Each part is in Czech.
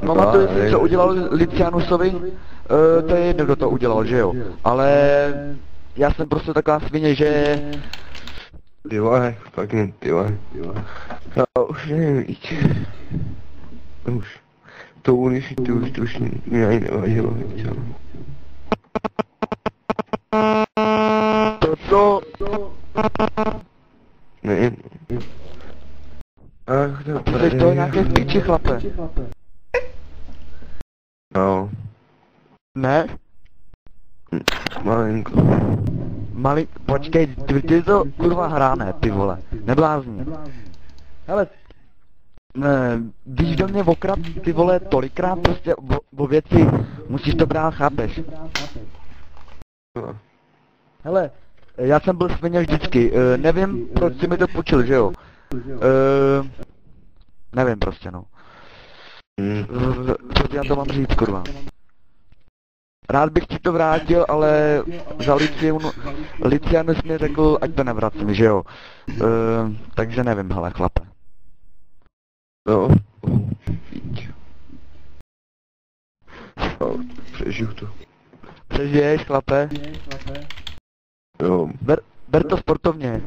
Pamatuješ si, co udělal Licianusovi? To je jedno, kdo to udělal, že jo? Ale já jsem prostě taková svině, že... Ty vole, fakt ne, ty vole. Já už nevím, víc. Už. To už mě ani nevadilo, víc. To... Nevím. Ach, Ty jsi toho nějaké v piči, chlape. No. Ne? Malinko. Počkej, ty to kurva hráne, ty vole. Neblázni. Hele, víš do mě okrad, ty vole, tolikrát prostě o věci, musíš to brát, chápeš? No. Hele, já jsem byl svině vždycky, nevím, proč jsi mi to půjčil, že jo? Nevím prostě, no. Co já to mám říct, kurva? Rád bych ti to vrátil, ale za Licianus mi řekl, ať to nevracím, že jo? Takže nevím, hele, chlape. No. Víč. No, přežiju to. Přežiješ, chlape? Jo. Ber to sportovně.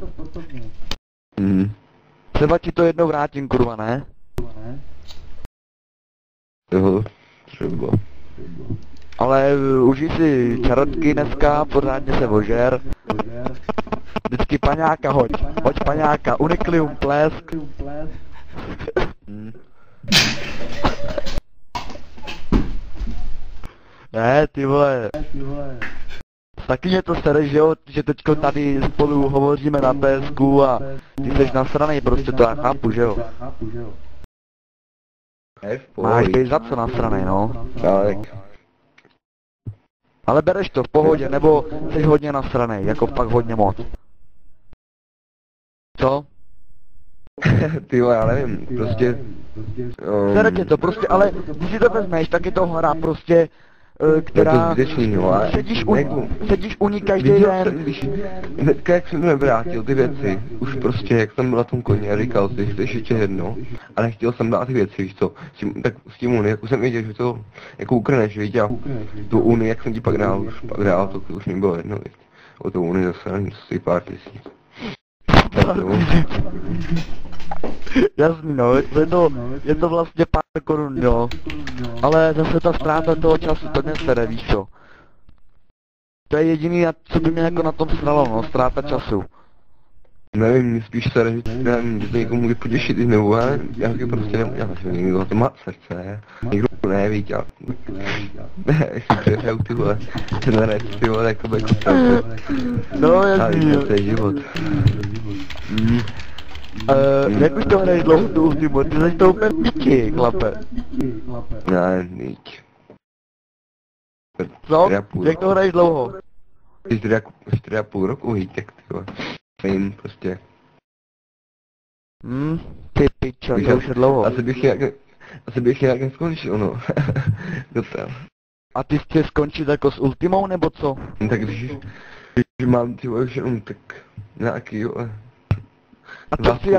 Třeba ti to jednou vrátím, kurva, ne? Jo, třeba. Ale užij si čarotky dneska, pořádně se ožer. Vždycky paňáka hoď paňáka, uniklium, plesk. Ne, ty vole. Taky mě to sere, že jo, že teďko tady spolu hovoříme na PSku a ty seš nasranej, prostě to já chápu, že jo. Máš být za co nasranej, no. Tak. Ale bereš to v pohodě, nebo jsi hodně nasranej, jako fakt hodně moc. Co? Ty jo, já nevím, prostě... Sere tě to prostě, ale když si to vezmeš, tak je to hra prostě, která... Sedíš u ní každý den. Hnedka jak jsem to nevrátil, ty věci, už prostě, jak jsem byl na tom koni a říkal si, že chceš ještě jedno, a nechtěl jsem dát ty věci, víš co, tak s tím Unii, jak už jsem věděl, že to, jako ukreneš, víš, a tu Unii, jak jsem ti pak dál, to už mi bylo jedno, víš, o tu Unii zase si pár tisíc. Jasný, no, je to vlastně pár korun, jo. Ale zase ta ztráta toho času, to mě sere, víš co. To je jediný, co by mě jako na tom sralo, no, ztráta času. Nevím, mě spíš sere, že nevím, že to někomu může potěšit i znovu, ale já taky prostě neudělám, že někdo to má srdce, někdo neví, já... Ne, jestli přehraju ty vole, ten rec, ty vole, jako by no, jasný, jo. To je život. Jak už to hraješ dlouho tu Ultimu, ty jsi to úplně piči, chlape. Ne, nič. Co? Jak to hraješ dlouho? 4,5 roku vítek, ty vole. Vím, prostě. Ty pičo, to už je dlouho. Asi bych nějak neskončil, no. Docela. A ty chceš skončit jako s Ultimou, nebo co? Tak když mám ty vole už jenom tak nějaký, jo. A to si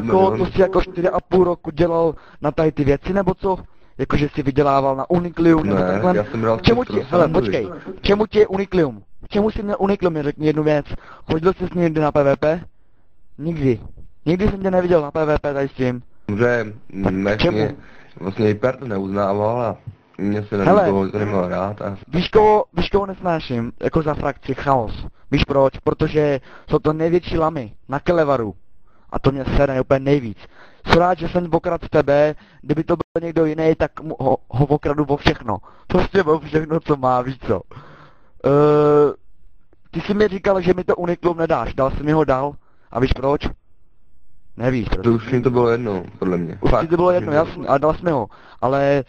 jako 4,5 roku dělal na tady ty věci, nebo co? Jakože si vydělával na Uniklium, nebo takhle? Já jsem bral hele, počkej, čemu ti je Uniklium? Čemu jsi měl Uniklium, mi řekni jednu věc. Chodil jsi s ním někdy na PvP? Nikdy. Nikdy jsem tě neviděl na PvP tady s tím. Dobře, vlastně Hyper to neuznával a mě se na to neměl rád a... Víš koho nesnáším, jako za frakci Chaos. Víš proč? Protože jsou to největší lamy na Kelevaru. A to mě sere úplně nejvíc. Jsem rád, že jsem okradl tebe, kdyby to byl někdo jiný, tak ho okradu o všechno. Prostě o všechno, co má, víš co. Ty jsi mi říkal, že mi to Uniklium nedáš, dal jsi mi ho dal? A víš proč? Nevíš proč. To už mi to bylo jedno, podle mě. Už ti to bylo jedno, jasný, a dal jsi mi ho. Ale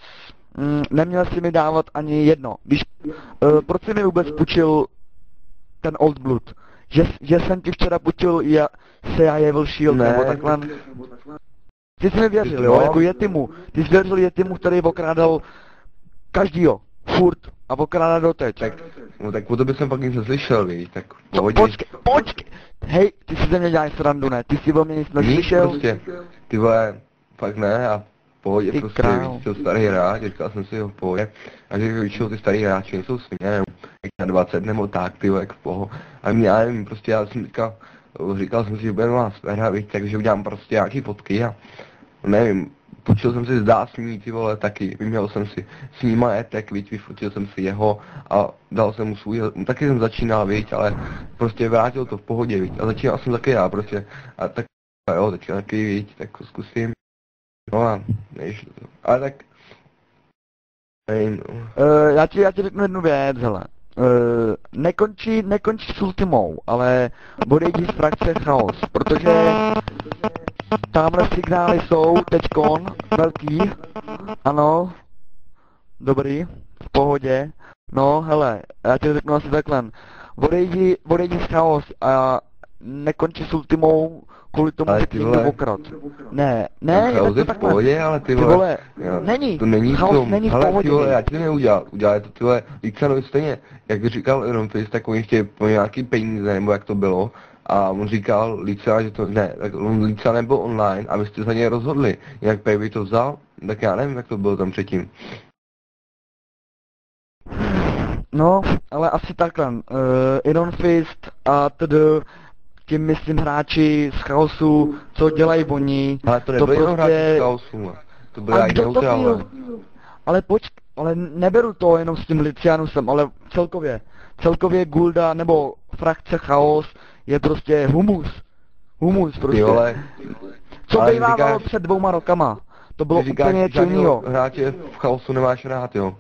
neměl jsi mi dávat ani jedno. Víš, proč jsi mi vůbec půjčil ten Old Blood? Že jsem ti včera půjčil Evil Shield, nebo takhle. Ty jsi mi věřil, jo, jako Yetimu. Ty jsi věřil Yetimu, který okrádal každýho, furt, a okrádal doteď. Tak o to bych jsem pak nic neslyšel, víš, tak počkej, hej, ty si ze mě děláš srandu, ne, ty si o mě nic neslyšel? Prostě, ty vole, fakt ne, a pohodě Ty prostě král. víc, co starý hráč, říkal jsem si ho v pohodě, a že většinou ty starý hráči nejsou svině, nevím, jak na 20 nebo tak, ty jak v poho. A mě, já nevím, prostě já jsem říkal jsem si, že budeme vás hrát, víc, takže udělám prostě nějaký fotky a nevím, počil jsem si zdá s ní, ty vole, taky, vyměl jsem si s ním majetek, víc, vyfotil jsem si jeho a dal jsem mu svůj, taky jsem začínal, víc, ale prostě vrátil to v pohodě, víc, a začínal jsem taky já, prostě, a tak, a jo, teďka taky, víc, tak zkusím, no a, než, ale tak, nevím, no. Já ti řeknu jednu věc, hele. Nekončí s Ultimou, ale odejdi z frakce Chaos, protože tamhle signály jsou teďkon velký, ano, dobrý, v pohodě, no hele, já ti řeknu asi takhle, odejdi z Chaos a nekončí s Ultimou kvůli tomu, Ale že ty ti vole, někdo okrad. Ne, je Chaos to je v takhle. pohodě, ale ty Ty vole, vole, jo, není, to není v Chaos tom, není v hele, pohodě. ty vole, já ti to neudělal, udělal to ty vole, Lícanovi stejně, jak říkal jenom, to je takový ještě po nějaký peníze, nebo jak to bylo, a on říkal Líca, že to, ne, tak Líca nebyl online a vy jste za něj rozhodli, jak Baby to vzal, tak já nevím, jak to bylo tam předtím. No, ale asi takhle. Iron Fist a tedy tím myslím hráči z Chaosu, co dělají oni. Ale to nebylo jenom hráči z Chaosu, to byly A i kdo to neutrálové. byl? Ale neberu to jenom s tím Licianusem, ale celkově. Celkově Gulda nebo frakce Chaos je prostě humus. Humus prostě. Ty vole, Co ale bývávalo říkáš- před 2 rokama. To bylo ty říkáš, úplně že něco žádného jiného. hráče v Chaosu nemáš rád, jo.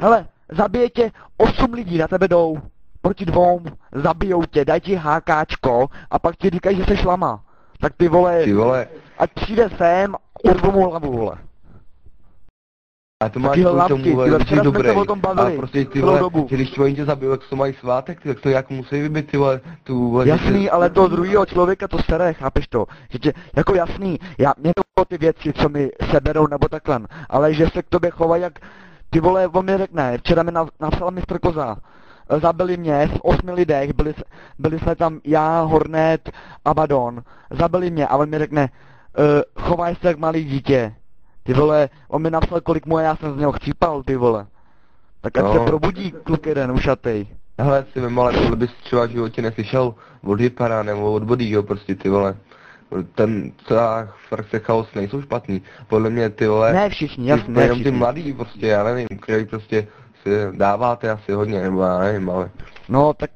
Hele, zabije tě 8 lidí, na tebe jdou. Proti 2, zabijou tě, dají ti hákáčko a pak ti říkají, že jsi lama. Tak ty vole, Ty vole, ať přijde sem, urvu mu hlavu, vole. a to máš Taky kvůli hlavky, tomu, ty vole, vole, že jsi včera jsme dobrý. se o tom bavili, A prostě ty celou vole, dobu. že když oni tě zabijou, jak to mají svátek, tak to jako musí vybít, ty vole, tu vole, že Jasný, ale toho druhého člověka to sere, chápeš to? Že tě, jako jasný, mě to ty věci, co mi seberou nebo takhle, ale že se k tobě chovají jak, ty vole, on mi řekne, včera mi napsal mistr Koza, zabili mě v 8 lidech, byli jsme tam já, Hornet, Abaddon, zabili mě a on mi řekne, chovaj se jak malý dítě. Ty vole, on mi napsal, kolik mu a já jsem z něho chcípal, ty vole. Tak ať No. se probudí kluk jeden ušatej. hele, si vem, ale tohle bys třeba v životě neslyšel od Hypera nebo od Bodýho, prostě ty vole. Ten celá frakce Chaos nejsou špatný. Podle mě ty vole, Ne všichni, jasně, ty, ne jenom ty všichni. mladý prostě, já nevím, který prostě si dáváte asi hodně, nebo já nevím, ale No tak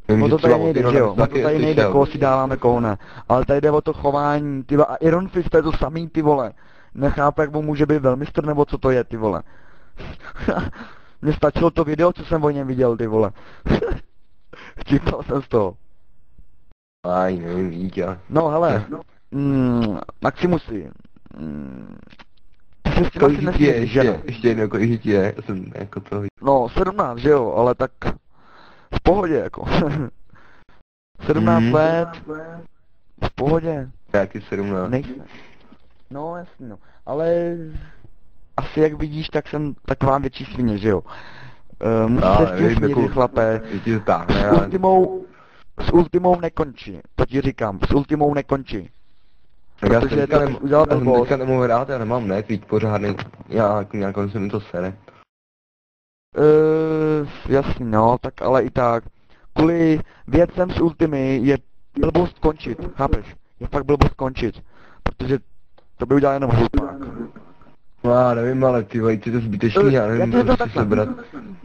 vím, o že to třeba tady od nejde, Irona že jo? jsem O to taky tady nejde, slyšel. koho si dáváme, koho ne. Ale tady jde o to chování, ty vole, a Iron Fist to je to samý, ty vole. Nechápu, jak mu může být velmistr, nebo co to je, ty vole. Mně stačilo to video, co jsem o něm viděl, ty vole. Vtipal jsem z toho. Aj, nevím, dítě. No hele, Maximusy, ty se s tím asi Kolik je, nesmíš, že ne? ještě jednou, kolik je, já jsem jako to, No, 17, že jo, ale tak v pohodě, jako. 17 Mhm. let, v pohodě. nějaký 17. Nejsme. No, jasně, no. Ale asi jak vidíš, tak jsem taková větší svině, že jo. Musíš se s tím nevím, smířit, jako- chlape. Je ti to táhne, S ale ultimou nekončí, to ti říkám, s ultimou nekončí. tak já protože jsem teďka tam udělal já jsem blbost. teďka nemohl hrát, já nemám netvík pořádný, já jako nějak se mi to sere. Jasný, no, tak ale i tak. Kvůli věcem s ultimy je blbost končit, chápeš? Je fakt blbost končit. Protože to by udělal jenom hlupák. No já nevím, ale ty vole, ty to zbytečný, já nevím, já ti to prostě takhle. sebrat.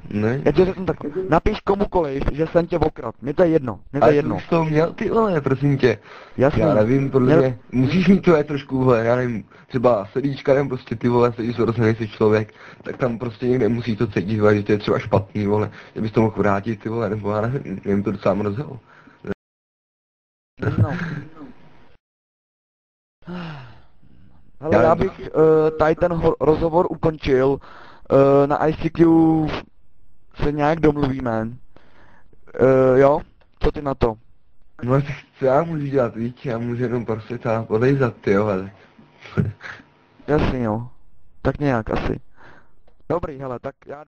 Ne? Já ti řeknu tak, napiš komukoliv, že jsem tě okrad, mě to je jedno, Ale jedno. ty jsi to měl, ty vole, prosím tě. Jasný. Já nevím, podle Měl- mě, musíš mít to je trošku, vole, já nevím, třeba sedíčka, nevím, prostě ty vole, sedíš zrozený jsi člověk, tak tam prostě někde musí to cítit, vole, že to je třeba špatný, vole, že bys to mohl vrátit, ty vole, nebo já nevím, mě to docela mrzelo. No. Hele, já bych tady ten rozhovor ukončil, na ICQ se nějak domluvíme. Jo? Co ty na to? No tak co já můžu dělat, víš, já můžu jenom prostě tam odejzat, ty jo, ale. Jasně jo. Tak nějak asi. Dobrý, hele, tak já